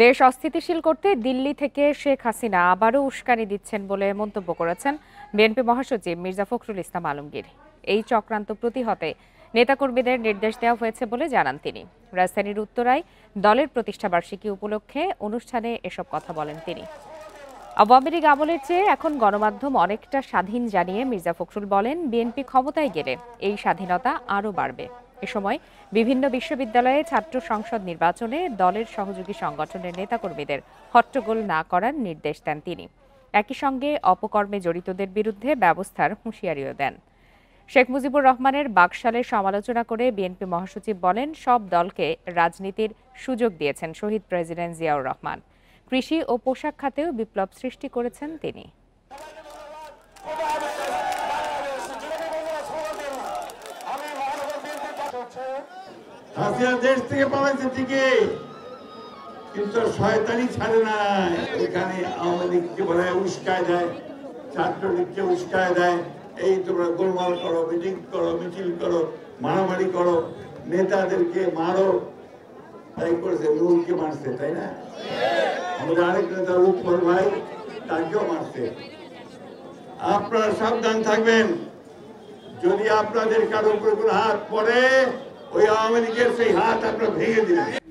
দেশ অস্থিতিশীল করতে দিল্লি থেকে শেখ হাসিনা আবারও উস্কানি দিচ্ছেন বলে মন্তব্য করেছেন বিএনপি মহাসচিব মির্জা ফখরুল ইসলাম আলমগীর। এই চক্রান্ত প্রতিহতে নেতাকর্মীদের নির্দেশ দেওয়া হয়েছে বলে জানান তিনি। রাজধানীর উত্তরায় দলের প্রতিষ্ঠাবার্ষিকী উপলক্ষে অনুষ্ঠানে এসব কথা বলেন তিনি। আওয়ামী লীগ আমলের চেয়ে এখন গণমাধ্যম অনেকটা স্বাধীন জানিয়ে মির্জা ফখরুল বলেন, বিএনপি ক্ষমতায় গেলে এই স্বাধীনতা আরও বাড়বে। এ সময় বিভিন্ন বিশ্ববিদ্যালয়ে ছাত্র সংসদ নির্বাচনে দলের সহযোগী সংগঠনের নেতাকর্মীদের হট্টগোল না করার নির্দেশ দেন তিনি। একই সঙ্গে অপকর্মে জড়িতদের বিরুদ্ধে ব্যবস্থার হুঁশিয়ারিও দেন। শেখ মুজিবুর রহমানের বাকশালের সমালোচনা করে বিএনপি মহাসচিব বলেন, সব দলকে রাজনীতির সুযোগ দিয়েছেন শহীদ প্রেসিডেন্ট জিয়াউর রহমান। কৃষি ও পোশাক খাতেও বিপ্লব সৃষ্টি করেছেন তিনি। দেশ থেকে পালাইছে ঠিকই, কিন্তু শয়তানি ছাড়ে না। এখানে আওয়ামী লীগকে বলে উস্কায় দেয়, ছাত্রলীগকে উস্কায় দেয়, এই তোমরা গোলমাল করো, মিটিং করো, মিছিল করো, মারামারি করো, নেতাদেরকে মারো। তাই করেছে, নুরকে মারছে, তাই না? আমাদের আরেক নেতা উৎপল ভাই, তাকেও মারছে। আপনারা সাবধান থাকবেন, যদি আপনাদের কারো উপরে কোনো হাত পড়ে, ওই আওয়ামী লীগের সেই হাত আপনারা ভেঙে দিবেন।